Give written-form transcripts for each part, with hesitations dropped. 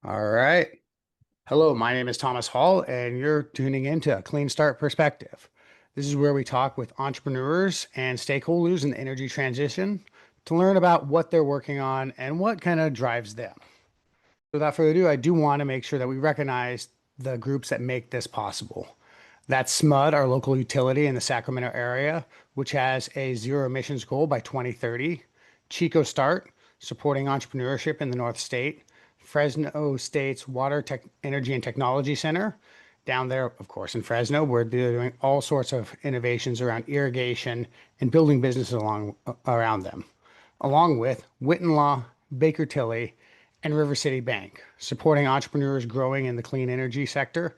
All right. Hello, my name is Thomas Hall, and you're tuning into a Clean Start Perspective. This is where we talk with entrepreneurs and stakeholders in the energy transition to learn about what they're working on and what kind of drives them. Without further ado, I do want to make sure that we recognize the groups that make this possible. That's SMUD, our local utility in the Sacramento area, which has a zero emissions goal by 2030. Chico Start, supporting entrepreneurship in the North State. Fresno State's Water Tech, Energy and Technology Center. Down there, of course, in Fresno, where they're doing all sorts of innovations around irrigation and building businesses around them, along with Witten Law, Baker Tilly, and River City Bank, supporting entrepreneurs growing in the clean energy sector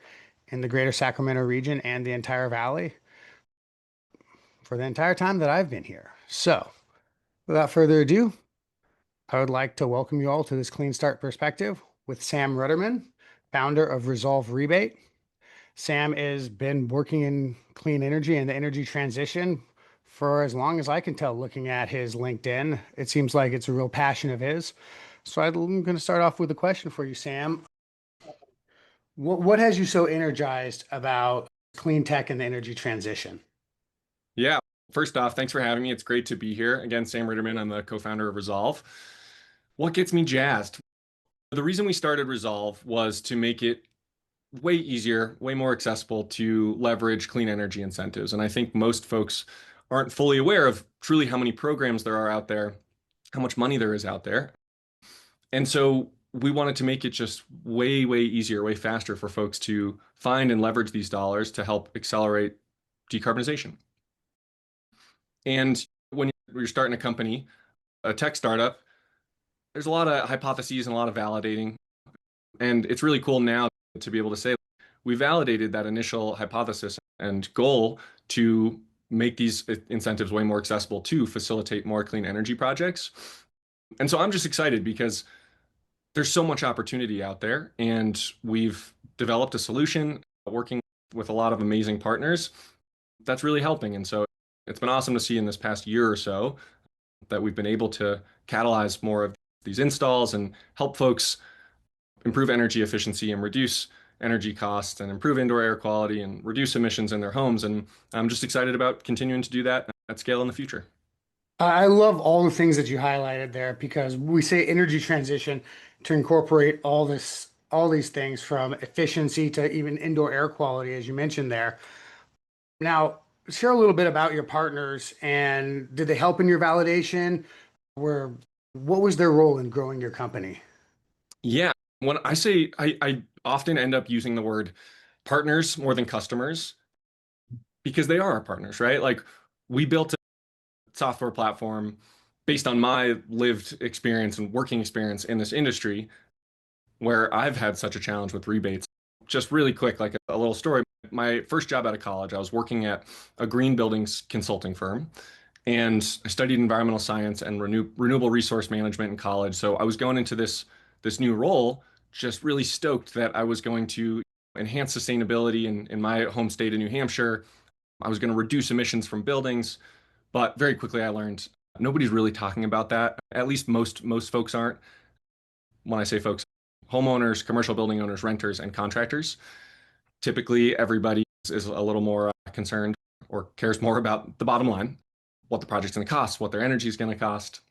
in the greater Sacramento region and the entire valley for the entire time that I've been here. So, without further ado, I would like to welcome you all to this Clean Start Perspective with Sam Ruderman, founder of Resolv Rebate. Sam has been working in clean energy and the energy transition for as long as I can tell, looking at his LinkedIn. It seems like it's a real passion of his. So I'm going to start off with a question for you, Sam. What has you so energized about clean tech and the energy transition? Yeah, first off, thanks for having me. It's great to be here. Again, Sam Ruderman, I'm the co-founder of Resolv. What gets me jazzed? The reason we started Resolv was to make it way easier, way more accessible to leverage clean energy incentives. And I think most folks aren't fully aware of truly how many programs there are out there, how much money there is out there. And so we wanted to make it just way, way easier, way faster for folks to find and leverage these dollars to help accelerate decarbonization. And when you're starting a company, a tech startup, there's a lot of hypotheses and a lot of validating. And it's really cool now to be able to say we validated that initial hypothesis and goal to make these incentives way more accessible to facilitate more clean energy projects. And so I'm just excited because there's so much opportunity out there, and we've developed a solution working with a lot of amazing partners that's really helping. And so it's been awesome to see in this past year or so that we've been able to catalyze more of these installs and help folks improve energy efficiency and reduce energy costs and improve indoor air quality and reduce emissions in their homes. And I'm just excited about continuing to do that at scale in the future. I love all the things that you highlighted there because we say energy transition to incorporate all these things from efficiency to even indoor air quality, as you mentioned there. Now, share a little bit about your partners and did they help in your validation? Where what was their role in growing your company? Yeah, when I say I often end up using the word partners more than customers because they are our partners, right? Like we built a software platform based on my lived experience and working experience in this industry where I've had such a challenge with rebates. Just really quick, like a little story. My first job out of college, I was working at a green buildings consulting firm, and I studied environmental science and renewable resource management in college. So I was going into this new role, just really stoked that I was going to enhance sustainability in my home state of New Hampshire. I was going to reduce emissions from buildings, but very quickly I learned nobody's really talking about that. At least most folks aren't. When I say folks, homeowners, commercial building owners, renters, and contractors. Typically, everybody is a little more concerned or cares more about the bottom line, what the project's going to cost, what their energy is going to cost.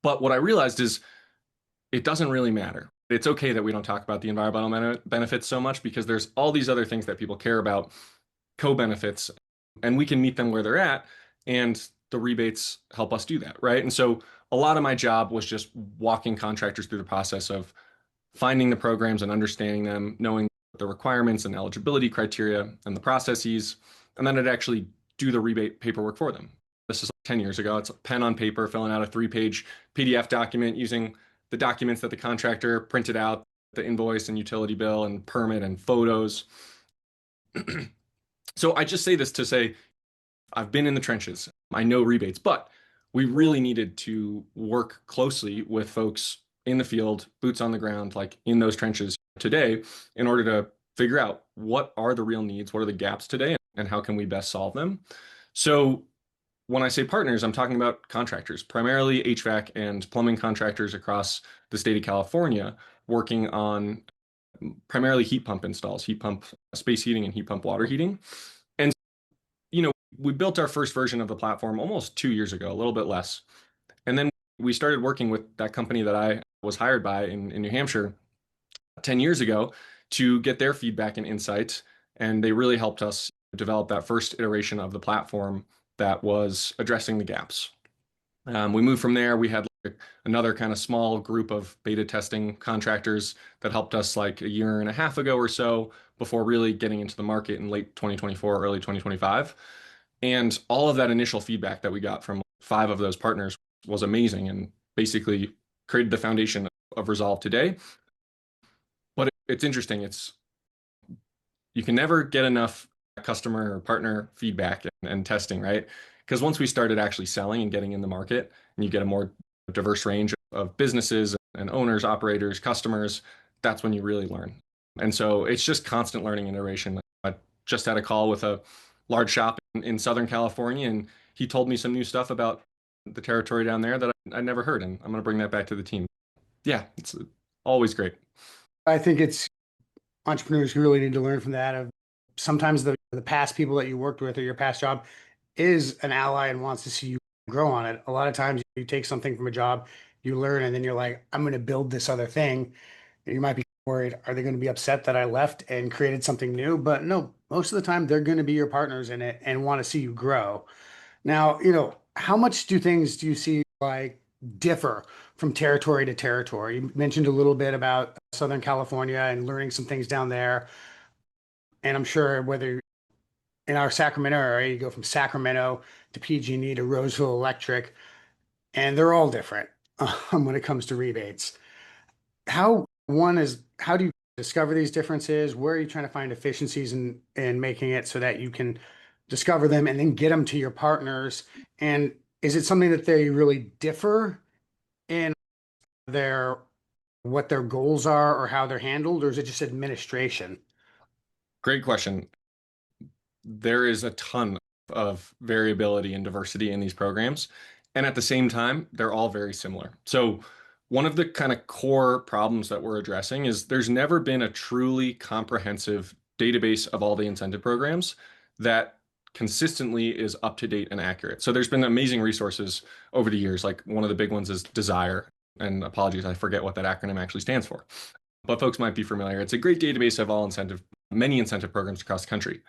But what I realized is it doesn't really matter. It's okay that we don't talk about the environmental benefits so much because there's all these other things that people care about, co-benefits, and we can meet them where they're at. And the rebates help us do that, right? And so a lot of my job was just walking contractors through the process of finding the programs and understanding them, knowing the requirements and eligibility criteria and the processes, and then I'd actually do the rebate paperwork for them. This is like 10 years ago. It's a pen on paper, filling out a 3-page PDF document using the documents that the contractor printed out, the invoice and utility bill and permit and photos. So I just say this to say I've been in the trenches. I know rebates, but we really needed to work closely with folks in the field, boots on the ground, like in those trenches today, in order to figure out what are the real needs, what are the gaps today, and how can we best solve them. So when I say partners, I'm talking about contractors, primarily HVAC and plumbing contractors across the state of California, working on primarily heat pump installs, heat pump space heating and heat pump water heating. And, we built our first version of the platform almost 2 years ago, a little bit less. And then we started working with that company that I was hired by in New Hampshire 10 years ago to get their feedback and insights. And they really helped us develop that first iteration of the platform that was addressing the gaps. We moved from there. We had like another kind of small group of beta testing contractors that helped us like a year and a half ago or so before really getting into the market in late 2024, early 2025. And all of that initial feedback that we got from 5 of those partners was amazing and basically created the foundation of Resolv today. But it's interesting. You can never get enough customer or partner feedback and testing, right? Because once we started actually selling and getting in the market, and you get a more diverse range of businesses and owners, operators, customers, that's when you really learn. And so it's just constant learning and iteration. I just had a call with a large shop in Southern California, and he told me some new stuff about the territory down there that I never heard, and I'm going to bring that back to the team. Yeah, it's always great. I think it's entrepreneurs who really need to learn from that. Of sometimes the past people that you worked with or your past job is an ally and wants to see you grow on it. A lot of times you take something from a job, you learn, and then you're like, I'm going to build this other thing. You might be worried, are they going to be upset that I left and created something new? But no, most of the time they're going to be your partners in it and want to see you grow. Now, how much do you see like differ from territory to territory? You mentioned a little bit about Southern California and learning some things down there. And I'm sure whether in our Sacramento area, you go from Sacramento to PG&E to Roseville Electric, and they're all different when it comes to rebates. How do you discover these differences? Where are you trying to find efficiencies in making it so that you can discover them and then get them to your partners? And is it something that they really differ in their what their goals are or how they're handled, or is it just administration? Great question. There is a ton of variability and diversity in these programs. And at the same time, they're all very similar. So, one of the kind of core problems that we're addressing is there's never been a truly comprehensive database of all the incentive programs that consistently is up to date and accurate. So, there's been amazing resources over the years. Like one of the big ones is Desire. And apologies, I forget what that acronym actually stands for. But folks might be familiar. It's a great database of many incentive programs across the country,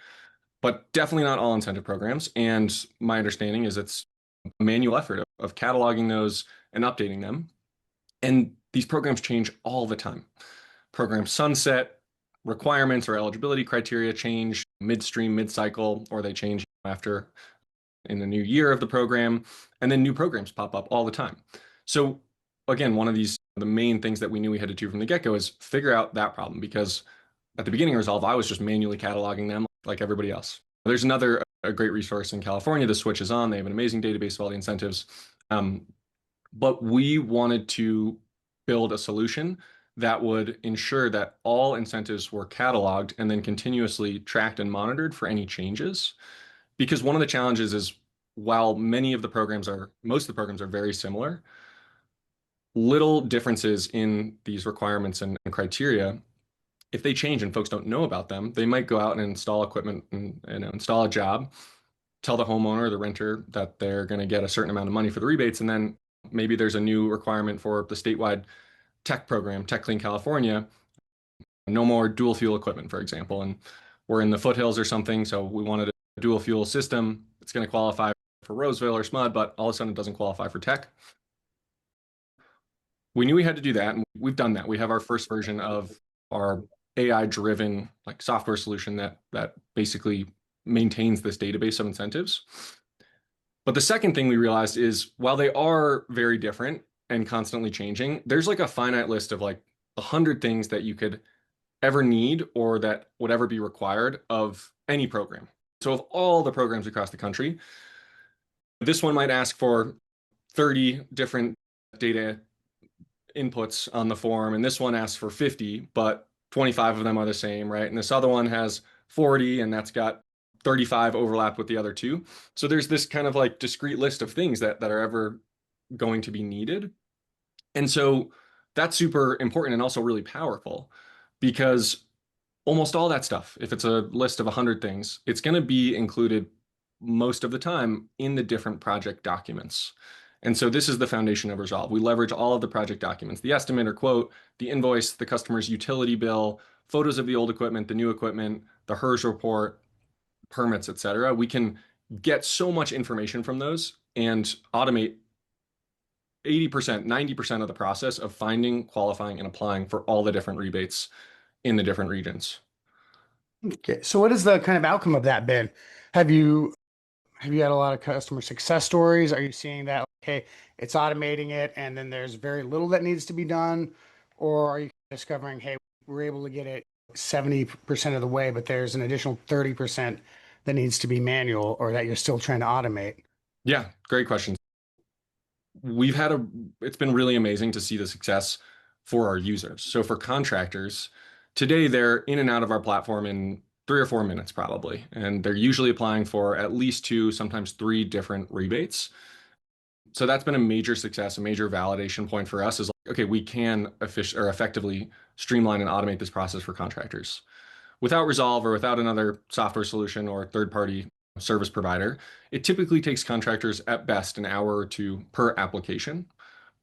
but definitely not all incentive programs. And my understanding is it's a manual effort of cataloging those and updating them. And these programs change all the time. Programs sunset, requirements or eligibility criteria change midstream, mid-cycle, or they change after in the new year of the program. And then new programs pop up all the time. So again, the main things that we knew we had to do from the get-go is figure out that problem, because at the beginning of Resolv, I was just manually cataloging them like everybody else. There's a great resource in California. The Switch is on. They have an amazing database of all the incentives. But we wanted to build a solution that would ensure that all incentives were cataloged and then continuously tracked and monitored for any changes. Because one of the challenges is while most of the programs are very similar, little differences in these requirements and criteria, if they change and folks don't know about them, they might go out and install equipment and install a job, tell the homeowner or the renter that they're going to get a certain amount of money for the rebates, and then maybe there's a new requirement for the statewide tech program, Tech Clean California, no more dual fuel equipment, for example. And we're in the foothills or something, so we wanted a dual fuel system. It's going to qualify for Roseville or SMUD, but all of a sudden it doesn't qualify for tech. We knew we had to do that, and we've done that. We have our first version of our AI-driven like software solution that basically maintains this database of incentives. But the second thing we realized is while they are very different and constantly changing, there's like a finite list of like 100 things that you could ever need or that would ever be required of any program. So of all the programs across the country, this one might ask for 30 different data inputs on the form, and this one asks for 50, but 25 of them are the same, right? And this other one has 40, and that's got 35 overlap with the other two. So there's this kind of like discrete list of things that are ever going to be needed. And so that's super important and also really powerful because almost all that stuff, if it's a list of 100 things, it's going to be included most of the time in the different project documents. And so this is the foundation of Resolv. We leverage all of the project documents, the estimate or quote, the invoice, the customer's utility bill, photos of the old equipment, the new equipment, the HERS report, permits, et cetera. We can get so much information from those and automate 80%, 90% of the process of finding, qualifying, and applying for all the different rebates in the different regions. Okay. So what has the kind of outcome of that been? Have you have you had a lot of customer success stories? Are you seeing that, okay, it's automating it and then there's very little that needs to be done? Or are you discovering, hey, we're able to get it 70% of the way, but there's an additional 30% that needs to be manual or that you're still trying to automate? Yeah, great question. We've had a, it's been really amazing to see the success for our users. So for contractors, today they're in and out of our platform in 3 or 4 minutes probably. And they're usually applying for at least two, sometimes three different rebates. So that's been a major success, a major validation point for us is like, okay, we can effectively streamline and automate this process for contractors. Without Resolv or without another software solution or third-party service provider, it typically takes contractors at best an hour or two per application.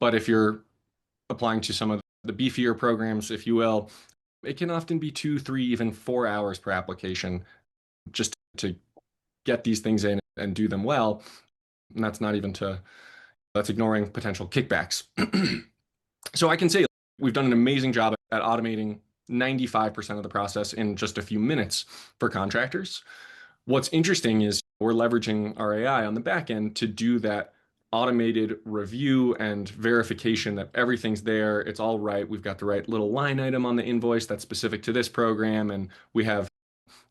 But if you're applying to some of the beefier programs, if you will, it can often be 2, 3, even 4 hours per application just to get these things in and do them well. And that's ignoring potential kickbacks. So I can say we've done an amazing job at automating 95% of the process in just a few minutes for contractors. What's interesting is we're leveraging our AI on the back end to do that automated review and verification that everything's there. It's all right. We've got the right little line item on the invoice that's specific to this program. And we have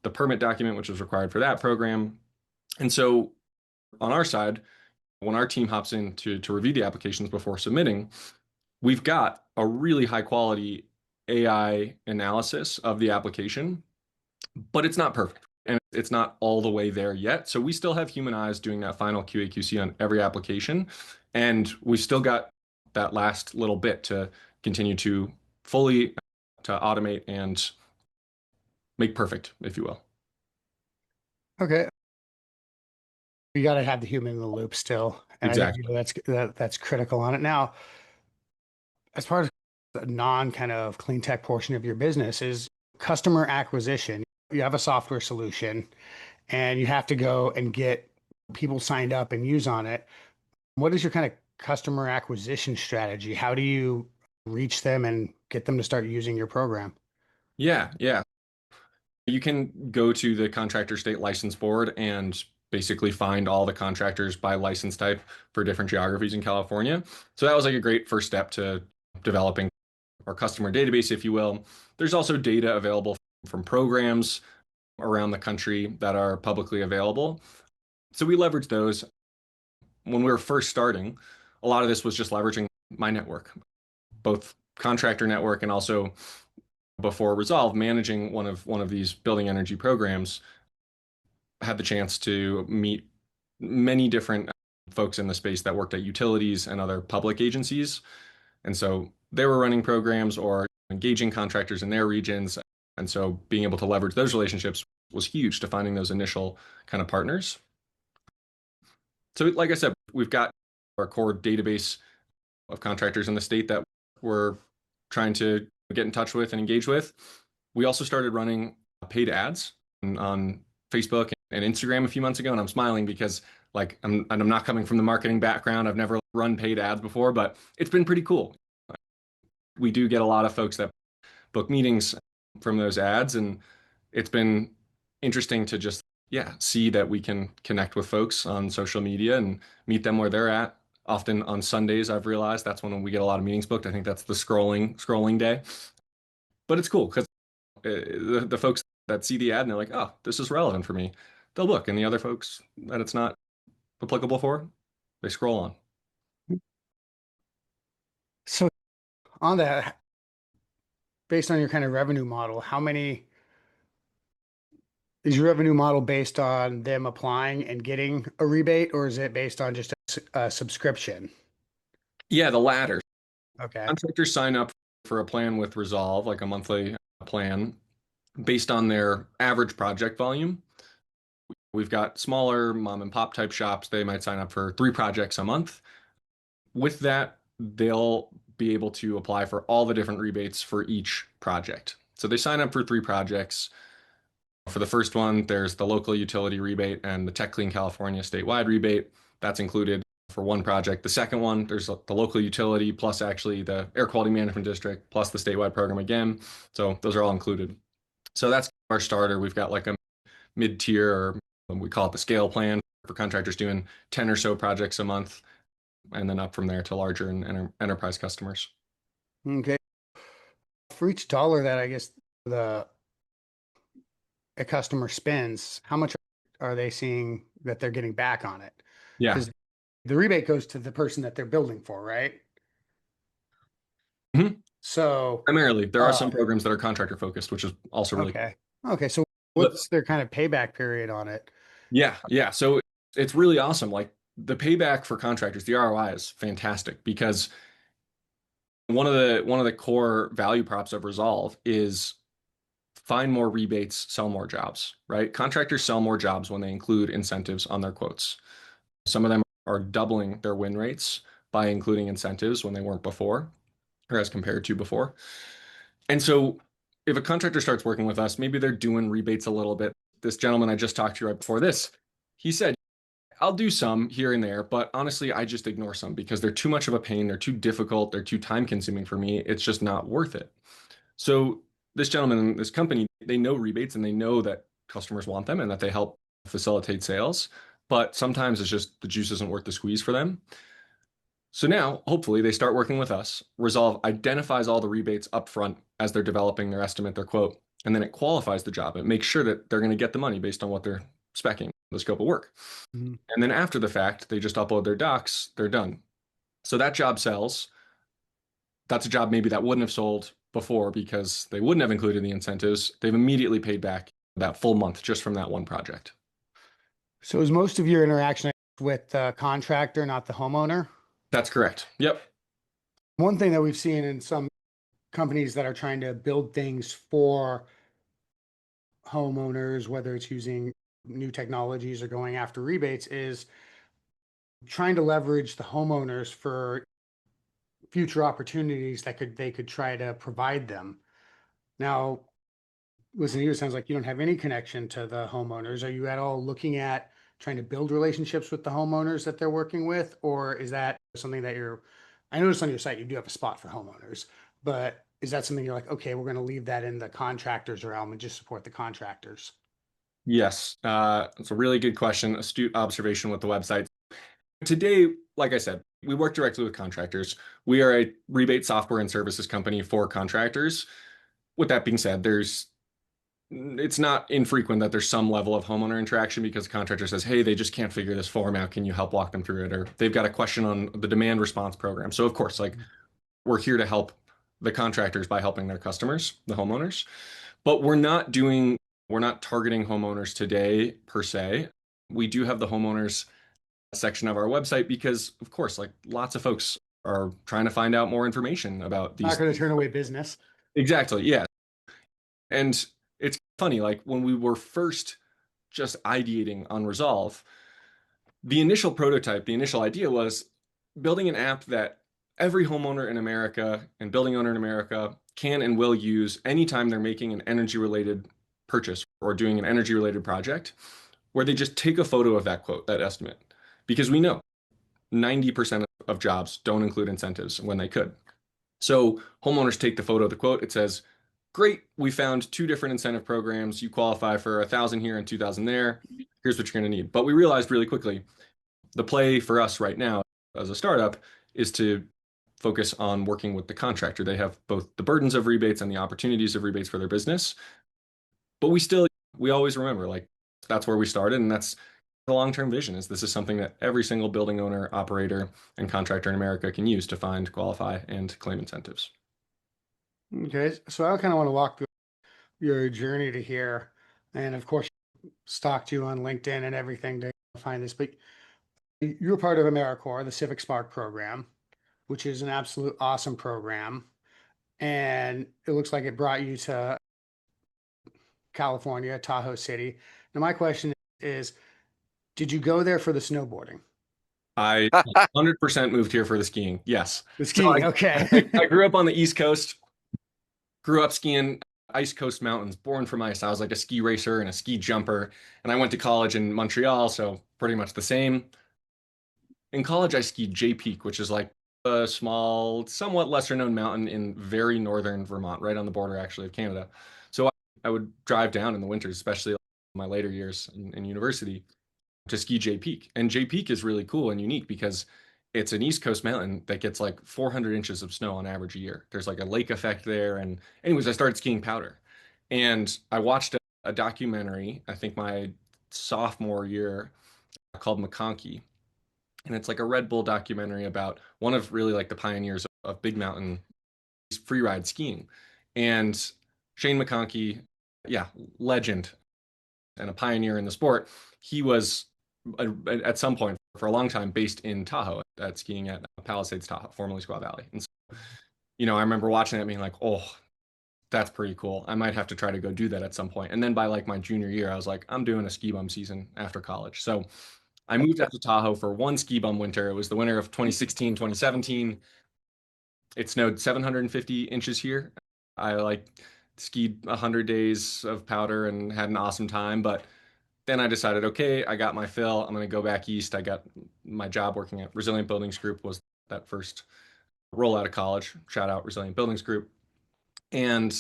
the permit document, which is required for that program. And so on our side, when our team hops in to review the applications before submitting, we've got a really high quality AI analysis of the application, but it's not perfect and it's not all the way there yet. So we still have human eyes doing that final QA/QC on every application. And we've still got that last little bit to continue to fully to automate and make perfect, if you will. Okay. You got to have the human in the loop still. And I think, Exactly. that's critical on it. Now, as far as the non kind of clean tech portion of your business is customer acquisition. You have a software solution and you have to go and get people signed up and use on it. What is your kind of customer acquisition strategy? How do you reach them and get them to start using your program? Yeah, yeah. You can go to the contractor state license board and basically find all the contractors by license type for different geographies in California. So that was like a great first step to developing our customer database, if you will. There's also data available from programs around the country that are publicly available. So we leverage those. When we were first starting, a lot of this was just leveraging my network, both contractor network and also before Resolv, managing one of these building energy programs. I had the chance to meet many different folks in the space that worked at utilities and other public agencies. And so they were running programs or engaging contractors in their regions. And so being able to leverage those relationships was huge to finding those initial kind of partners. So, like I said, we've got our core database of contractors in the state that we're trying to get in touch with and engage with. We also started running paid ads on Facebook and Instagram a few months ago, and I'm smiling because I'm not coming from the marketing background. I've never run paid ads before, but it's been pretty cool. We do get a lot of folks that book meetings from those ads, and it's been interesting to just see that we can connect with folks on social media and meet them where they're at. Often on Sundays, I've realized that's when we get a lot of meetings booked. I think that's the scrolling day, but it's cool because the folks that see the ad and they're like, oh, this is relevant for me, they'll book, and the other folks that it's not applicable for, they scroll on. So on that, based on your kind of revenue model, how many is your revenue model based on them applying and getting a rebate, or is it based on just a subscription? Yeah, the latter. Okay. Contractors sign up for a plan with Resolv, like a monthly plan, based on their average project volume. We've got smaller mom and pop type shops. They might sign up for 3 projects a month. With that, they'll be able to apply for all the different rebates for each project. So they sign up for 3 projects. For the first one, there's the local utility rebate and the Tech Clean California statewide rebate. That's included for one project. The second one, there's the local utility plus actually the air quality management district plus the statewide program again. So those are all included. So that's our starter. We've got like a mid-tier, or we call it the scale plan for contractors doing 10 or so projects a month, and then up from there to larger and enterprise customers. Okay. For each dollar that I guess the a customer spends, how much are they seeing that they're getting back on it? Yeah. Because the rebate goes to the person that they're building for, right? Mhm. So, Primarily, there are uh, some programs that are contractor focused, which is also really okay. Okay. So cool. what's their kind of payback period on it? Yeah, yeah. So it's really awesome. Like the payback for contractors, the ROI is fantastic because one of the core value props of Resolv is find more rebates, sell more jobs, right? Contractors sell more jobs when they include incentives on their quotes. Some of them are doubling their win rates by including incentives when they weren't before, or as compared to before. And so if a contractor starts working with us, maybe they're doing rebates a little bit. This gentleman I just talked to right before this, he said, I'll do some here and there, but honestly, I just ignore some because they're too much of a pain. They're too difficult. They're too time consuming for me. It's just not worth it. So this gentleman and this company, they know rebates and they know that customers want them and that they help facilitate sales. But sometimes it's just the juice isn't worth the squeeze for them. So now, hopefully, they start working with us. Resolv identifies all the rebates up front as they're developing their estimate, their quote, and then it qualifies the job. It makes sure that they're going to get the money based on what they're specing, the scope of work. Mhm. And then after the fact, they just upload their docs, they're done. So that job sells. That's a job maybe that wouldn't have sold before because they wouldn't have included the incentives. They've immediately paid back that full month just from that one project. So is most of your interaction with the contractor, not the homeowner? That's correct. Yep. One thing that we've seen in some companies that are trying to build things for homeowners, whether it's using new technologies or going after rebates, is trying to leverage the homeowners for future opportunities that they could try to provide them. Now, listen to you, it sounds like you don't have any connection to the homeowners. Are you at all looking at trying to build relationships with the homeowners that they're working with? Or is that something that I noticed on your site you do have a spot for homeowners, but is that something you're like, okay, we're going to leave that in the contractors realm and just support the contractors? Yes. It's a really good question. Astute observation with the website. Today, like I said, we work directly with contractors. We are a rebate software and services company for contractors. With that being said, it's not infrequent that there's some level of homeowner interaction because the contractor says, hey, they just can't figure this form out. Can you help walk them through it? Or they've got a question on the demand response program. So of course, like we're here to help the contractors by helping their customers, the homeowners. But we're not targeting homeowners today per se. We do have the homeowners section of our website because, of course, like lots of folks are trying to find out more information about Not these. going to turn away business. Exactly, yeah. And it's funny, like when we were first just ideating on Resolv, the initial prototype, the initial idea was building an app that every homeowner in America and building owner in America can and will use anytime they're making an energy related purchase or doing an energy related project, where they just take a photo of that quote, that estimate. Because we know 90% of jobs don't include incentives when they could. So homeowners take the photo of the quote. It says, great, we found 2 different incentive programs. You qualify for 1,000 here and 2,000 there. Here's what you're going to need. But we realized really quickly the play for us right now as a startup is to focus on working with the contractor. They have both the burdens of rebates and the opportunities of rebates for their business. But we always remember like that's where we started. And that's the long-term vision is this is something that every single building owner, operator, and contractor in America can use to find, qualify, and claim incentives. Okay. So I kind of want to walk through your journey to here. And of course, stalked you on LinkedIn and everything to find this, but you're part of AmeriCorps, the Civic Spark program, which is an absolute awesome program. and it looks like it brought you to California, Tahoe City. Now, my question is, did you go there for the snowboarding? I 100% moved here for the skiing. Yes. The So skiing, I okay. grew up on the East Coast, grew up skiing ice coast mountains, born from ice. I was like a ski racer and a ski jumper. And I went to college in Montreal, so pretty much the same. In college, I skied J Peak, which is like a small, somewhat lesser known mountain in very northern Vermont, right on the border actually of Canada. So I would drive down in the winters, especially my later years in university, to ski J Peak. And J Peak is really cool and unique because it's an East Coast mountain that gets like 400 inches of snow on average a year. There's like a lake effect there. And anyways, I started skiing powder. And I watched a documentary, I think my sophomore year, called McConkey. And it's like a Red Bull documentary about one of really like the pioneers of big mountain freeride skiing. And Shane McConkey, yeah, legend and a pioneer in the sport. He was at some point for a long time based in Tahoe at skiing at Palisades Tahoe, formerly Squaw Valley. And so, I remember watching that being like, oh, that's pretty cool. I might have to try to go do that at some point. And then by like my junior year, I was like, I'm doing a ski bum season after college. So I moved up to Tahoe for one ski bum winter. It was the winter of 2016, 2017. It snowed 750 inches here. I like skied 100 days of powder and had an awesome time. But then I decided, okay, I got my fill. I'm going to go back east. I got my job working at Resilient Buildings Group was that first roll out of college. Shout out Resilient Buildings Group. And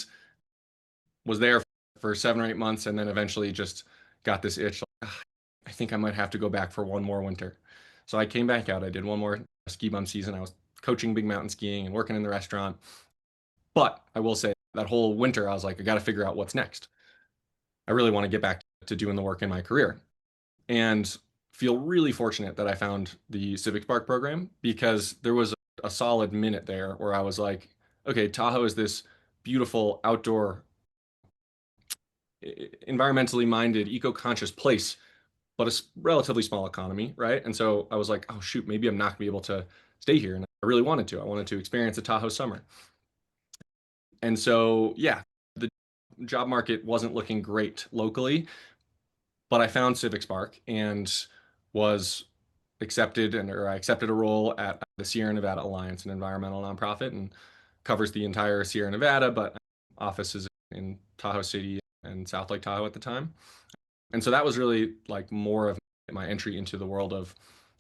was there for 7 or 8 months and then eventually just got this itch. Like, "Ah, I think I might have to go back for one more winter." So I came back out. I did one more ski bum season. I was coaching big mountain skiing and working in the restaurant. But I will say that whole winter, I was like, I got to figure out what's next. I really want to get back to doing the work in my career and feel really fortunate that I found the Civic Spark program because there was a solid minute there where I was like, okay, Tahoe is this beautiful outdoor, environmentally minded, eco-conscious place, but a relatively small economy, right? And so I was like, oh shoot, maybe I'm not gonna be able to stay here. And I really wanted to. I wanted to experience a Tahoe summer. And so yeah, the job market wasn't looking great locally, but I found Civic Spark and was accepted or I accepted a role at the Sierra Nevada Alliance, an environmental nonprofit, and covers the entire Sierra Nevada, but offices in Tahoe City and South Lake Tahoe at the time. And so that was really like more of my entry into the world of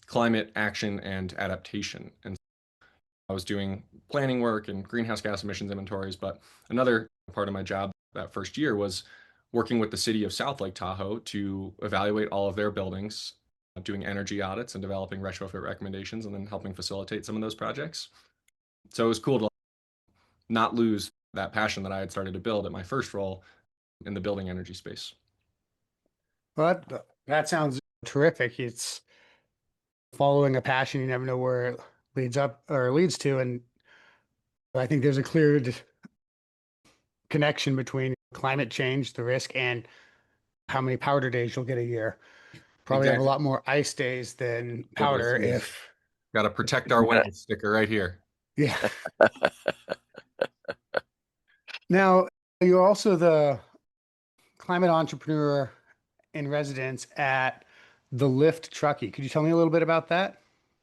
climate action and adaptation. And I was doing planning work and greenhouse gas emissions inventories, but another part of my job that first year was working with the city of South Lake Tahoe to evaluate all of their buildings, doing energy audits and developing retrofit recommendations, and then helping facilitate some of those projects. So it was cool to not lose that passion that I had started to build at my first role in the building energy space. But that sounds terrific. It's following a passion, you never know where it leads up or leads to. And I think there's a clear connection between climate change, the risk, and how many powder days you'll get a year. Probably have a Exactly. lot more ice days than Oh boy, powder serious. if, Got to protect our winters sticker right here. yeah. Now, you're also the climate entrepreneur in residence at the Lift Truckee. Could you tell me a little bit about that?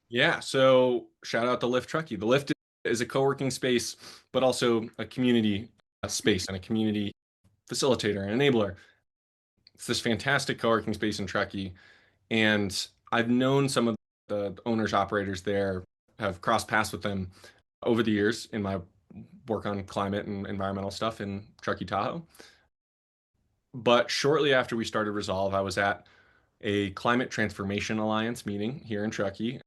Yeah, so shout out to Lyft Truckee. The Lyft is a co-working space, but also a community space and a community facilitator and enabler. It's this fantastic co-working space in Truckee, and I've known some of the owners operators there, have crossed paths with them over the years in my work on climate and environmental stuff in Truckee, Tahoe. But shortly after we started Resolv, I was at a Climate Transformation Alliance meeting here in Truckee.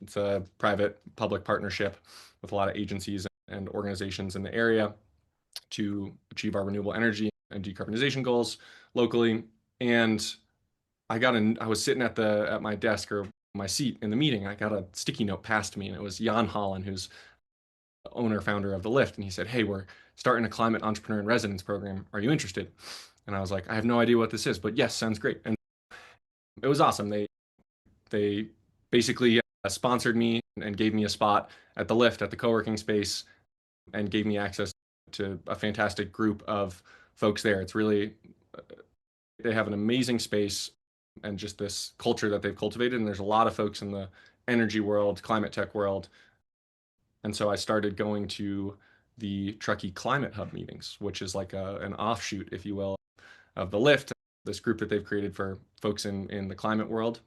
It's a private public partnership with a lot of agencies and organizations in the area to achieve our renewable energy and decarbonization goals locally. And I was sitting at my desk or my seat in the meeting. I got a sticky note passed to me, and it was Jan Holland, who's the owner founder of the Lift, and he said, "Hey, we're starting a climate entrepreneur in residence program. Are you interested?" And I was like, "I have no idea what this is, but yes, sounds great." And it was awesome. They basically sponsored me and gave me a spot at the Lift at the co-working space and gave me access to a fantastic group of folks there. It's really, they have an amazing space and just this culture that they've cultivated. And there's a lot of folks in the energy world, climate tech world. And so I started going to the Truckee Climate Hub meetings, which is like an offshoot, if you will, of the Lift, this group that they've created for folks in the climate world,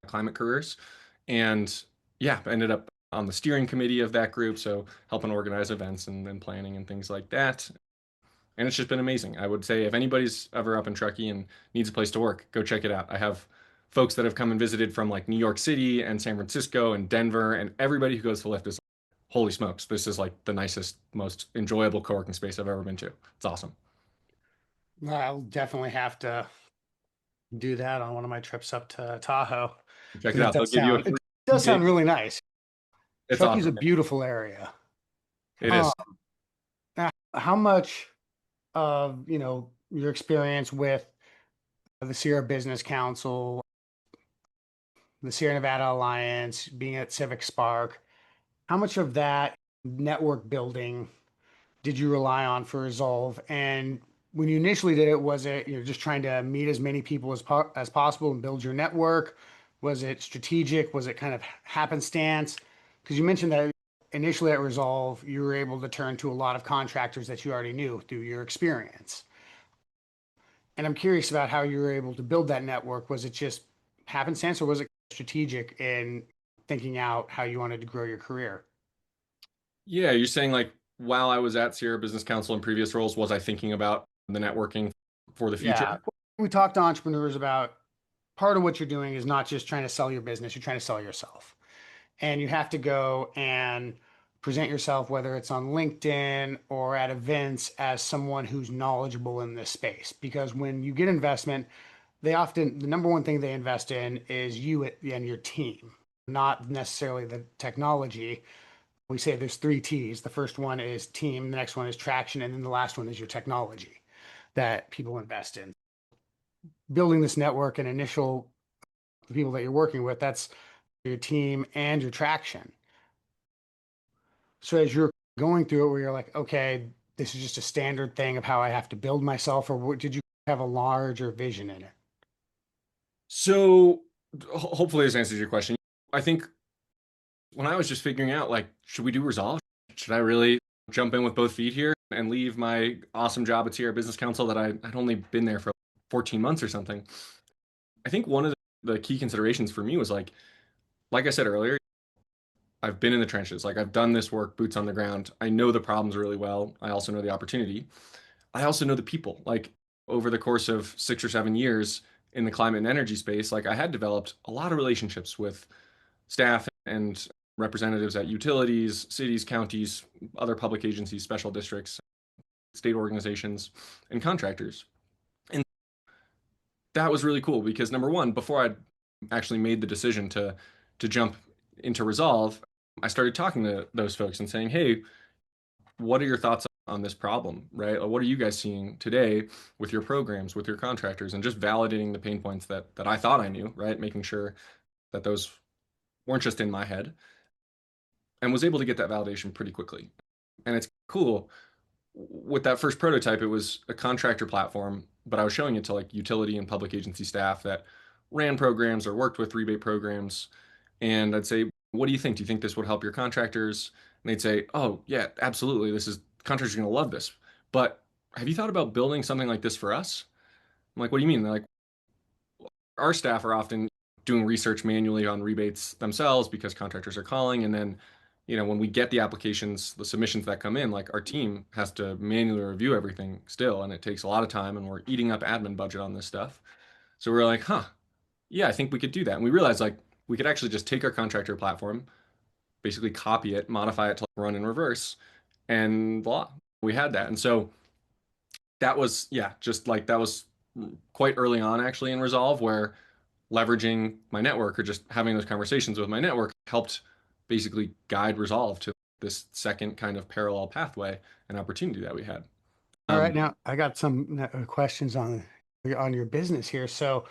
climate careers. And yeah, I ended up on the steering committee of that group, so helping organize events and planning and things like that. And it's just been amazing. I would say if anybody's ever up in Truckee and needs a place to work, go check it out. I have folks that have come and visited from like New York City and San Francisco and Denver, and everybody who goes to Lyft is like, holy smokes, this is like the nicest, most enjoyable co-working space I've ever been to. It's awesome. I'll definitely have to do that on one of my trips up to Tahoe Check because it out. They'll give you a it free does day. sound really nice. It's Truckee's awesome. a beautiful area. It Um, is. now, how much of, your experience with the Sierra Business Council, the Sierra Nevada Alliance, being at Civic Spark, how much of that network building did you rely on for Resolv? And when you initially did it, was it you're just trying to meet as many people as possible and build your network? Was it strategic? Was it kind of happenstance? Because you mentioned that initially at Resolv, you were able to turn to a lot of contractors that you already knew through your experience. And I'm curious about how you were able to build that network. Was it just happenstance or was it strategic in thinking out how you wanted to grow your career? Yeah, you're saying like while I was at Sierra Business Council in previous roles, was I thinking about the networking for the future? Yeah. We talk to entrepreneurs about part of what you're doing is not just trying to sell your business, you're trying to sell yourself. And you have to go and present yourself, whether it's on LinkedIn or at events, as someone who's knowledgeable in this space. Because when you get investment, the number one thing they invest in is you and your team, not necessarily the technology. We say there's three T's. The first one is team, the next one is traction, and then the last one is your technology that people invest in. Building this network and initial the people that you're working with, that's your team and your traction. So as you're going through it, where you're like, okay, this is just a standard thing of how I have to build myself, or did you have a larger vision in it? So hopefully this answers your question. I think when I was just figuring out like, should we do Resolve? Should I really jump in with both feet here and leave my awesome job at Sierra Business Council that I'd only been there for 14 months or something? I think one of the key considerations for me was like I said earlier, I've been in the trenches. Like I've done this work, boots on the ground. I know the problems really well. I also know the opportunity. I also know the people. Like over the course of 6 or 7 years in the climate and energy space, like I had developed a lot of relationships with staff and representatives at utilities, cities, counties, other public agencies, special districts, state organizations, and contractors. And that was really cool because number one, before I'd actually made the decision to jump into Resolve, I started talking to those folks and saying, "Hey, what are your thoughts on this problem, right? What are you guys seeing today with your programs, with your contractors, and just validating the pain points that I thought I knew, right? Making sure that those weren't just in my head, and was able to get that validation pretty quickly. And it's cool. With that first prototype, it was a contractor platform, but I was showing it to like utility and public agency staff that ran programs or worked with rebate programs. And I'd say, what do you think? Do you think this would help your contractors? And they'd say, oh, yeah, absolutely. Contractors are going to love this. But have you thought about building something like this for us? I'm like, what do you mean? They're like, our staff are often doing research manually on rebates themselves because contractors are calling. And then, when we get the applications, the submissions that come in, like our team has to manually review everything still. And it takes a lot of time and we're eating up admin budget on this stuff. So we're like, huh, yeah, I think we could do that. And we realized like we could actually just take our contractor platform, basically copy it, modify it to run in reverse, and voila, we had that. And so that was, yeah, just like that was quite early on actually in Resolve, where leveraging my network or just having those conversations with my network helped basically guide Resolve to this second kind of parallel pathway and opportunity that we had. All right, Um, now I got some questions on your business here. So,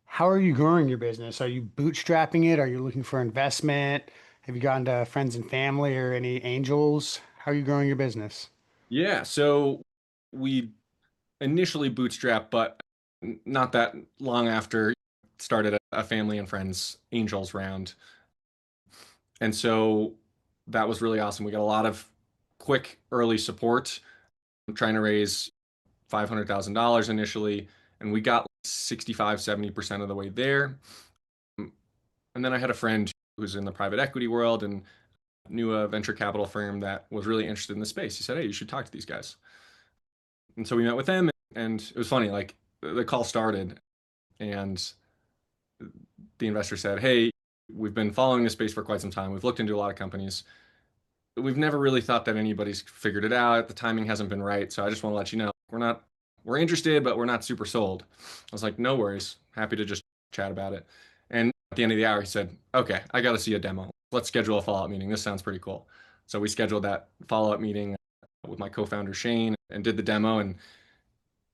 how are you growing your business? Are you bootstrapping it? Are you looking for investment? Have you gone to friends and family or any angels? How are you growing your business? Yeah, so we initially bootstrapped, but not that long after started a family and friends angels round. And so that was really awesome. We got a lot of quick early support. I'm trying to raise $500,000 initially, and we got 65, 70% of the way there. And then I had a friend who's in the private equity world and knew a venture capital firm that was really interested in the space. He said, "Hey, you should talk to these guys." And so we met with them, and it was funny. Like the call started, and the investor said, "Hey, we've been following this space for quite some time. We've looked into a lot of companies. We've never really thought that anybody's figured it out. The timing hasn't been right. So I just want to let you know we're interested, but we're not super sold." I was like, "No worries. Happy to just chat about it." And at the end of the hour, he said, "Okay, I got to see a demo. Let's schedule a follow-up meeting. This sounds pretty cool." So we scheduled that follow-up meeting with my co-founder Shane and did the demo. And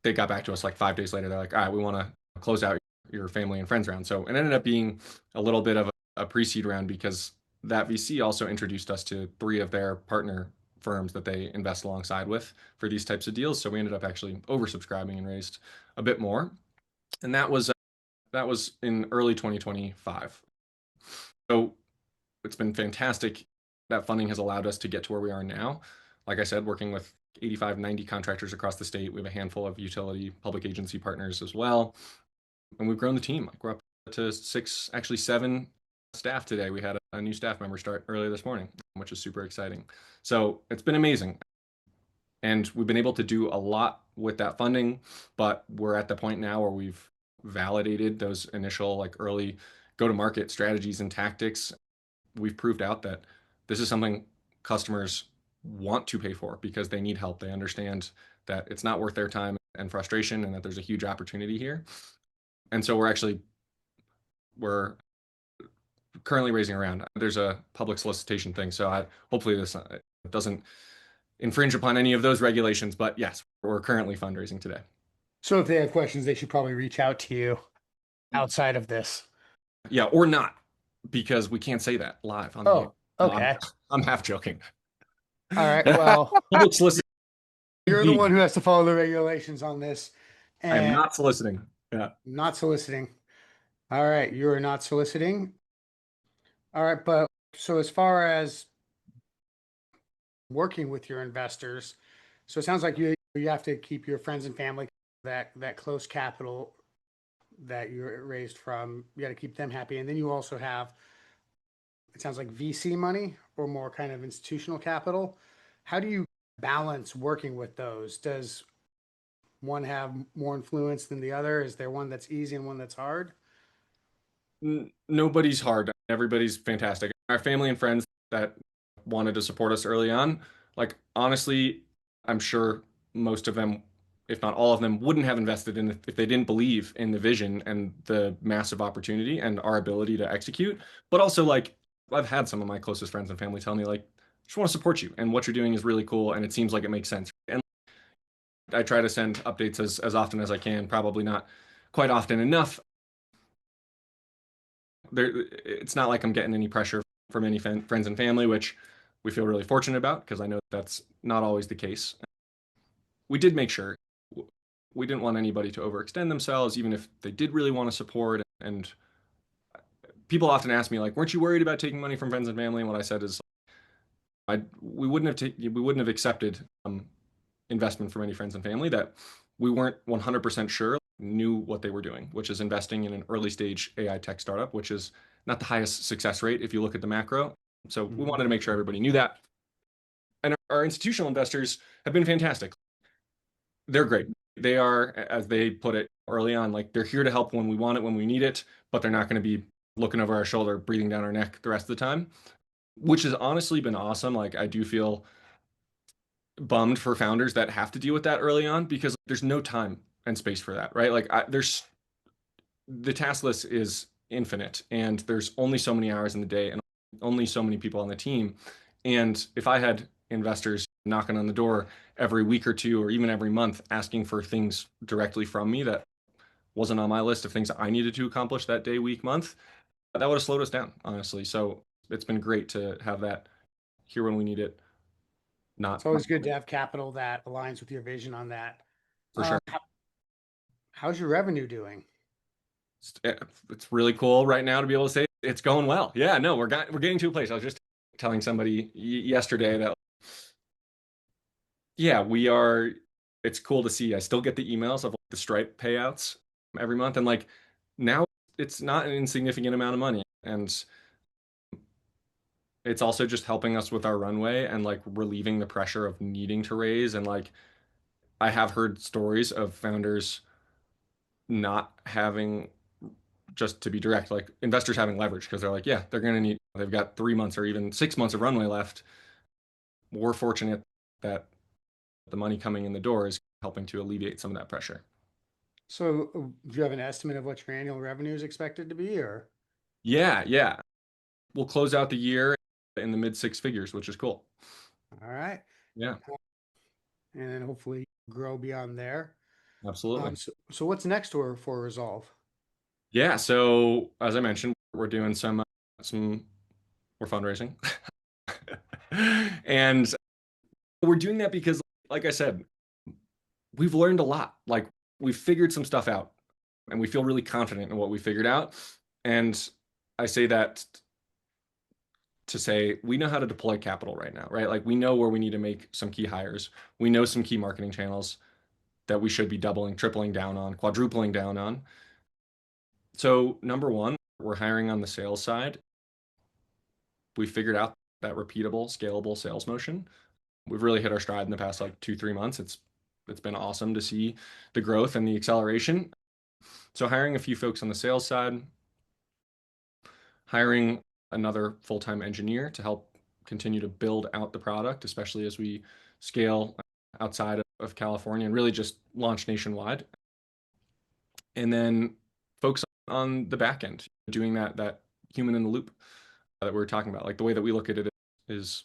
they got back to us like 5 days later. They're like, "All right, we want to close out your family and friends round." So it ended up being a little bit of a pre-seed round because that VC also introduced us to three of their partner firms that they invest alongside with for these types of deals. So we ended up actually oversubscribing and raised a bit more. And that was in early 2025. So it's been fantastic. That funding has allowed us to get to where we are now. Like I said, working with 85, 90 contractors across the state. We have a handful of utility public agency partners as well. And we've grown the team. Like we're up to six, actually seven staff today. We had a new staff member start earlier this morning, which is super exciting. So it's been amazing. And we've been able to do a lot with that funding, but we're at the point now where we've validated those initial, like early go to market strategies and tactics. We've proved out that this is something customers want to pay for because they need help. They understand that it's not worth their time and frustration and that there's a huge opportunity here. And so we're currently raising around. There's a public solicitation thing, so hopefully this doesn't infringe upon any of those regulations. But yes, we're currently fundraising today. So if they have questions, they should probably reach out to you outside of this. Yeah, or not, because we can't say that live on the air. Oh, No, okay. I'm half joking. All right. Well, Public solicitation you're the one indeed. who has to follow the regulations on this I am and not soliciting. Yeah. not soliciting. All right. You are not soliciting. All right. But so as far as working with your investors, so it sounds like you have to keep your friends and family that close capital that you raised from. You got to keep them happy, and then you also have, it sounds like, VC money or more kind of institutional capital. How do you balance working with those? Does one have more influence than the other? Is there one that's easy and one that's hard? Nobody's hard. Everybody's fantastic. Our family and friends that wanted to support us early on, like honestly, I'm sure most of them, if not all of them, wouldn't have invested in it if they didn't believe in the vision and the massive opportunity and our ability to execute. But also, like, I've had some of my closest friends and family tell me, like, just want to support you and what you're doing is really cool and it seems like it makes sense. And I try to send updates as often as I can, probably not quite often enough. It's not like I'm getting any pressure from any friends and family, which we feel really fortunate about because I know that's not always the case. We did make sure we didn't want anybody to overextend themselves, even if they did really want to support. And people often ask me, like, "Weren't you worried about taking money from friends and family?" And what I said is, we wouldn't have accepted investment from any friends and family that we weren't 100% sure knew what they were doing, which is investing in an early stage AI tech startup, which is not the highest success rate if you look at the macro. So we Mhm. wanted to make sure everybody knew that. And our institutional investors have been fantastic. They're great. They are, as they put it early on, like they're here to help when we want it, when we need it, but they're not going to be looking over our shoulder, breathing down our neck the rest of the time, which has honestly been awesome. Like I do feel bummed for founders that have to deal with that early on because there's no time and space for that, right? There's the task list is infinite and there's only so many hours in the day and only so many people on the team. And if I had investors knocking on the door every week or two or even every month asking for things directly from me that wasn't on my list of things I needed to accomplish that day, week, month, that would have slowed us down, honestly. So it's been great to have that here when we need it not It's always good to have capital that aligns with your vision on that. for sure. How's your revenue doing? It's really cool right now to be able to say it's going well. Yeah, no, we're getting to a place. I was just telling somebody yesterday that yeah, we are. It's cool to see. I still get the emails of like, the Stripe payouts every month, and like now it's not an insignificant amount of money, and it's also just helping us with our runway and like relieving the pressure of needing to raise. And like I have heard stories of founders not having, just to be direct, like investors having leverage because they're like, yeah, they're going to need, they've got 3 months or even 6 months of runway left. We're fortunate that the money coming in the door is helping to alleviate some of that pressure. So, do you have an estimate of what your annual revenue is expected to be, or? Yeah, yeah. We'll close out the year in the mid six figures, which is cool. All right. Yeah, And then hopefully grow beyond there. absolutely. So what's next for Resolv? Yeah, so as I mentioned, we're doing some we're fundraising. And we're doing that because like I said, we've learned a lot. Like we've figured some stuff out and we feel really confident in what we figured out. And I say that to say we know how to deploy capital right now, right? Like we know where we need to make some key hires. We know some key marketing channels that we should be doubling, tripling down on, quadrupling down on. So, number one, we're hiring on the sales side. We figured out that repeatable, scalable sales motion. We've really hit our stride in the past like 2, 3 months. It's been awesome to see the growth and the acceleration. So, hiring a few folks on the sales side, hiring another full-time engineer to help continue to build out the product, especially as we scale outside of California and really just launch nationwide. And then focus on the back end, doing that human in the loop that we were talking about. Like the way that we look at it is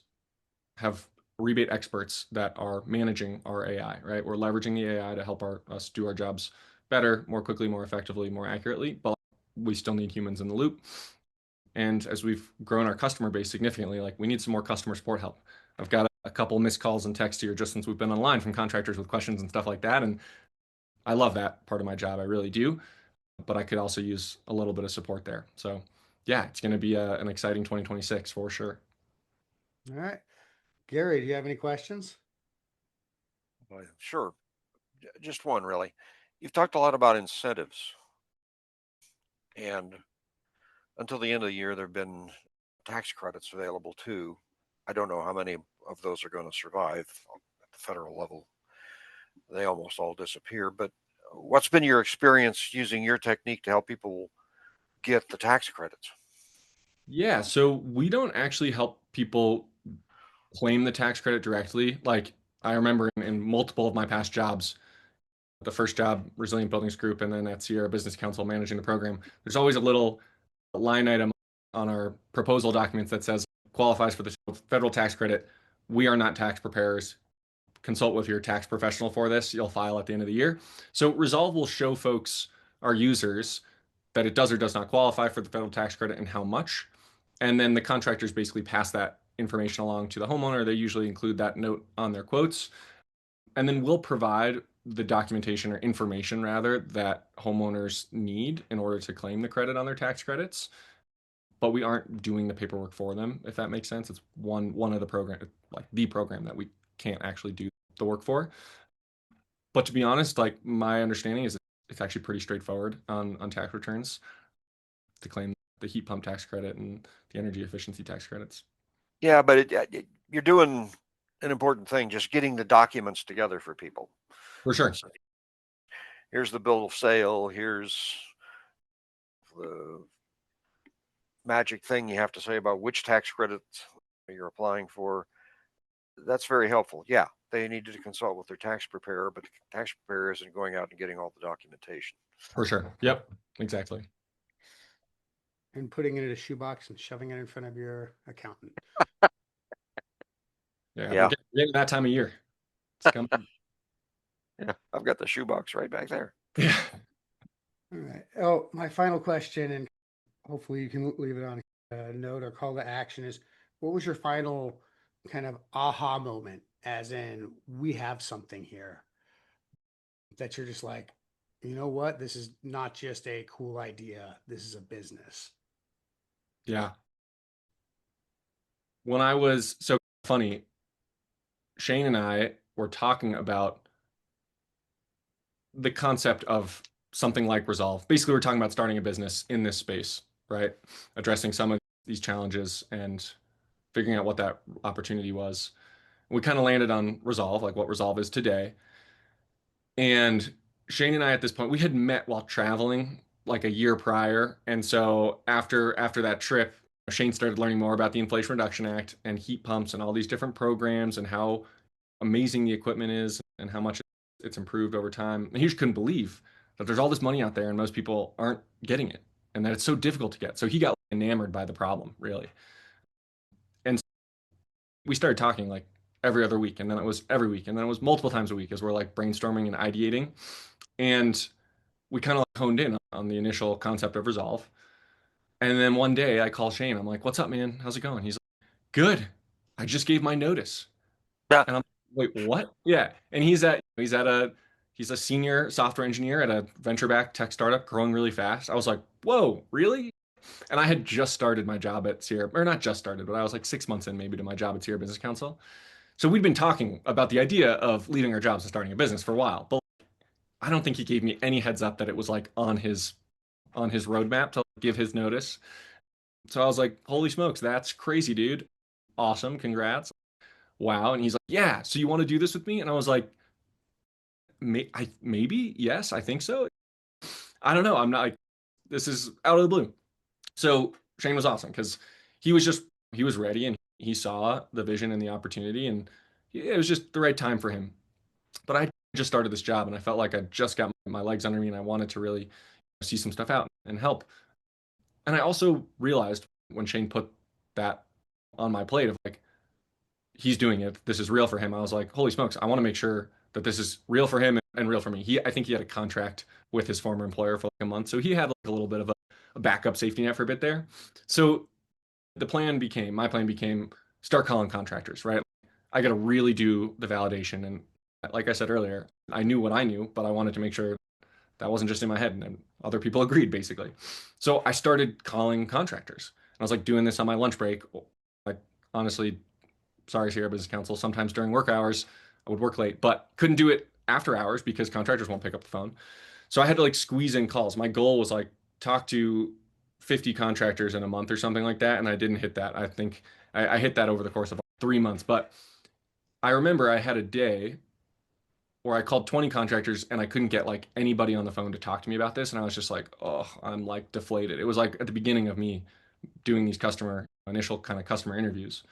have rebate experts that are managing our AI, right? We're leveraging the AI to help us do our jobs better, more quickly, more effectively, more accurately, but we still need humans in the loop. And as we've grown our customer base significantly, like we need some more customer support help. I've got a couple missed calls and texts here just since we've been online from contractors with questions and stuff like that. And I love that part of my job. I really do. But I could also use a little bit of support there. So yeah, it's going to be an exciting 2026 for sure. All right. Gary, do you have any questions? Well, sure. Just one, really. You've talked a lot about incentives, and until the end of the year, there have been tax credits available too. I don't know how many of those are going to survive at the federal level. They almost all disappear. But what's been your experience using your technique to help people get the tax credits? Yeah, so we don't actually help people claim the tax credit directly. Like I remember in multiple of my past jobs, the first job, Resilient Buildings Group, and then at Sierra Business Council managing the program, there's always a little line item on our proposal documents that says qualifies for the federal tax credit. We are not tax preparers. Consult with your tax professional for this. You'll file at the end of the year. So Resolv will show folks, our users, that it does or does not qualify for the federal tax credit and how much. And then the contractors basically pass that information along to the homeowner. They usually include that note on their quotes. And then we'll provide the documentation or information rather that homeowners need in order to claim the credit on their tax credits. But we aren't doing the paperwork for them, if that makes sense. It's one of the program, like the program that we can't actually do the work for. But to be honest, like my understanding is it's actually pretty straightforward on tax returns to claim the heat pump tax credit and the energy efficiency tax credits. Yeah, but you're doing an important thing, just getting the documents together for people. For sure. So here's the bill of sale. Here's the magic thing you have to say about which tax credit you're applying for. That's very helpful. Yeah, they need to consult with their tax preparer, but the tax preparer isn't going out and getting all the documentation. For sure. Yep. Exactly. And putting it in a shoebox and shoving it in front of your accountant. Yeah. Yeah. We're getting that time of year. It's coming. Yeah, I've got the shoebox right back there. Yeah. All right. Oh, my final question, and hopefully you can leave it on a note or call to action is, what was your final kind of aha moment as in we have something here that you're just like, you know what? This is not just a cool idea. This is a business. Yeah. When I was so funny, Shane and I were talking about the concept of something like Resolv. Basically, we're talking about starting a business in this space, right? Addressing some of these challenges and figuring out what that opportunity was. We kind of landed on Resolv, like what Resolv is today. And Shane and I at this point, we had met while traveling like a year prior. And so after that trip, Shane started learning more about the Inflation Reduction Act and heat pumps and all these different programs and how amazing the equipment is and how much it's improved over time. And he just couldn't believe that there's all this money out there and most people aren't getting it and that it's so difficult to get. So he got enamored by the problem, really. And we started talking like every other week, and then it was every week, and then it was multiple times a week as we're like brainstorming and ideating. And we kind of like honed in on the initial concept of Resolv. And then one day I call Shane. I'm like, "What's up, man? How's it going?" He's like, "Good. I just gave my notice." Yeah. And I'm like, "Wait, what?" Yeah. And he's a senior software engineer at a venture-backed tech startup growing really fast. I was like, "Whoa, really?" And I had just started my job at Sierra, or not just started, but I was like 6 months in maybe to my job at Sierra Business Council. So we'd been talking about the idea of leaving our jobs and starting a business for a while, but I don't think he gave me any heads up that it was like on his roadmap to give his notice. So I was like, "Holy smokes, that's crazy, dude! Awesome, congrats, wow!" And he's like, "Yeah, so you want to do this with me?" And I was like, Maybe, yes, I think so. I don't know. I'm not like this is out of the blue." So Shane was awesome because he was just he was ready and he saw the vision and the opportunity and it was just the right time for him. But I just started this job and I felt like I just got my legs under me and I wanted to really see some stuff out and help. And I also realized when Shane put that on my plate of like he's doing it, this is real for him. I was like, holy smokes, I want to make sure that this is real for him and real for me. I think he had a contract with his former employer for like a month, so he had like a little bit of a backup safety net for a bit there. So my plan became start calling contractors, right? I got to really do the validation. And like I said earlier, I knew what I knew, but I wanted to make sure that wasn't just in my head and other people agreed basically. So I started calling contractors. And I was like doing this on my lunch break. Like honestly, sorry, Sierra Business Council, sometimes during work hours, I would work late, but couldn't do it after hours because contractors won't pick up the phone. So I had to like squeeze in calls. My goal was like talk to 50 contractors in a month or something like that. And I didn't hit that. I think I hit that over the course of like 3 months. But I remember I had a day where I called 20 contractors and I couldn't get like anybody on the phone to talk to me about this. And I was just like, oh, I'm like deflated. It was like at the beginning of me doing these initial kind of customer interviews.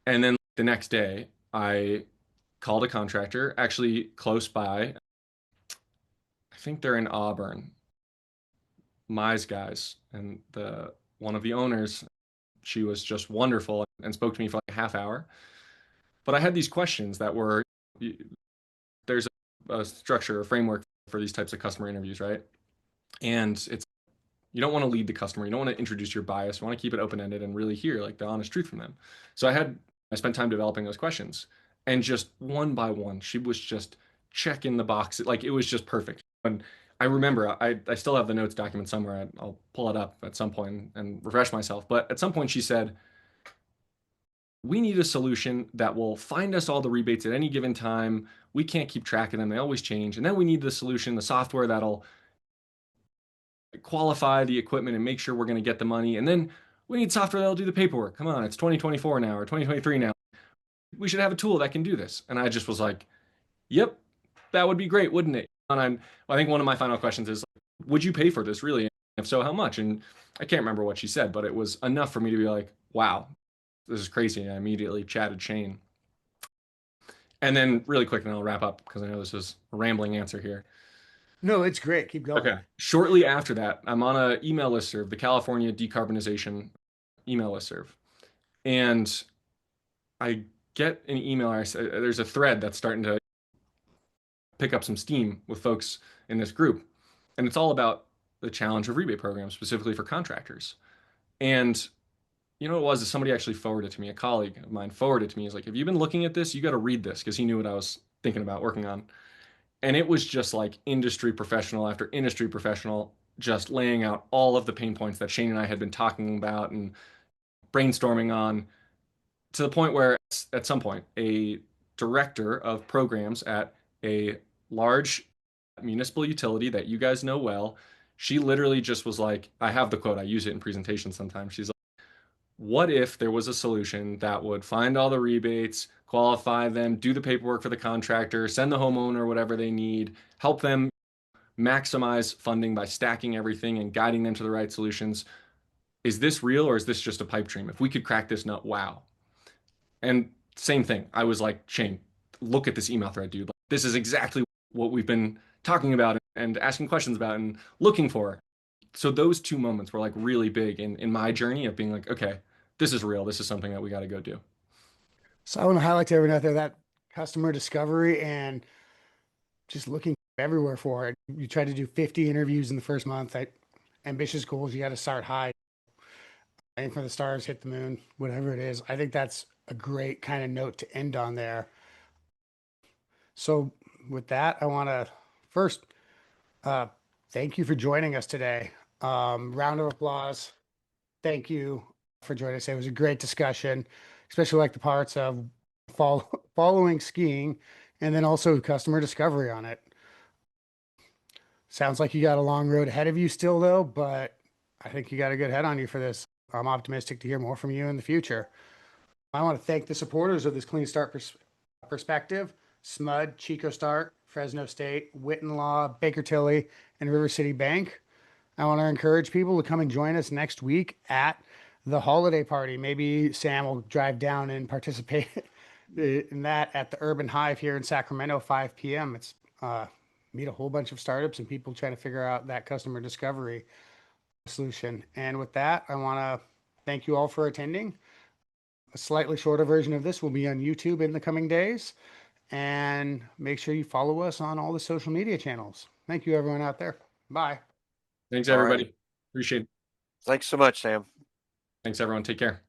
And then the next day, I called a contractor actually close by. I think they're in Auburn, Mize guys, and the one of the owners, she was just wonderful and spoke to me for like a half hour. But I had these questions that were there's a structure, a framework for these types of customer interviews, right? And it's you don't want to lead the customer, you don't want to introduce your bias, you want to keep it open ended and really hear like the honest truth from them. So I spent time developing those questions, and just one by one, she was just checking the box, like it was just perfect. And I remember I still have the notes document somewhere. I'll pull it up at some point and refresh myself. But at some point, she said, "We need a solution that will find us all the rebates at any given time. We can't keep track of them; they always change. And then we need the solution, the software that'll qualify the equipment and make sure we're going to get the money. And then we need software that'll do the paperwork. Come on, it's 2024 now or 2023 now. We should have a tool that can do this." And I just was like, "Yep, that would be great, wouldn't it?" And I think one of my final questions is, "Would you pay for this really? And if so, how much?" And I can't remember what she said, but it was enough for me to be like, "Wow, this is crazy." And I immediately chatted Shane. And then really quick, and I'll wrap up because I know this is a rambling answer here. No, it's great. Keep Okay. going. Shortly after that, I'm on an email listserv, the California Decarbonization email listserv. And I get an email. There's a thread that's starting to pick up some steam with folks in this group. And it's all about the challenge of rebate programs, specifically for contractors. And you know what it was? Is somebody actually forwarded it to me, a colleague of mine forwarded it to me. He's like, "Have you been looking at this? You got to read this," because he knew what I was thinking about working on. And it was just like industry professional after industry professional, just laying out all of the pain points that Shane and I had been talking about and brainstorming on, to the point where at some point a director of programs at a large municipal utility that you guys know well, she literally just was like, I have the quote, I use it in presentations sometimes. She's like, what if there was a solution that would find all the rebates, qualify them, do the paperwork for the contractor, send the homeowner whatever they need, help them maximize funding by stacking everything and guiding them to the right solutions? Is this real or is this just a pipe dream? If we could crack this nut, wow. And same thing. I was like, Shane, look at this email thread, dude. Like, this is exactly what we've been talking about and asking questions about and looking for. So those two moments were like really big in my journey of being like, okay, this is real. This is something that we got to go do. So I want to highlight to everyone out there that customer discovery and just looking everywhere for it. You try to do 50 interviews in the first month. Ambitious goals, you got to start high. Aim for the stars, hit the moon, whatever it is. I think that's a great kind of note to end on there. So with that, I want to first uh, thank you for joining us today. Round of applause. Thank you for joining us. It was a great discussion, especially like the parts of following skiing and then also customer discovery on it. Sounds like you got a long road ahead of you still, though, but I think you got a good head on you for this. I'm optimistic to hear more from you in the future. I want to thank the supporters of this Clean Start perspective: SMUD, Chico Start, Fresno State, Witten Law, Baker Tilly, and River City Bank. I want to encourage people to come and join us next week at the holiday party. Maybe Sam will drive down and participate in that at the Urban Hive here in Sacramento, 5 p.m. It's meet a whole bunch of startups and people trying to figure out that customer discovery solution. And with that, I want to thank you all for attending. A slightly shorter version of this will be on YouTube in the coming days. And make sure you follow us on all the social media channels. Thank you, everyone out there. Bye. Thanks, All right. everybody. Appreciate it. Thanks so much, Sam. Thanks, everyone. Take care.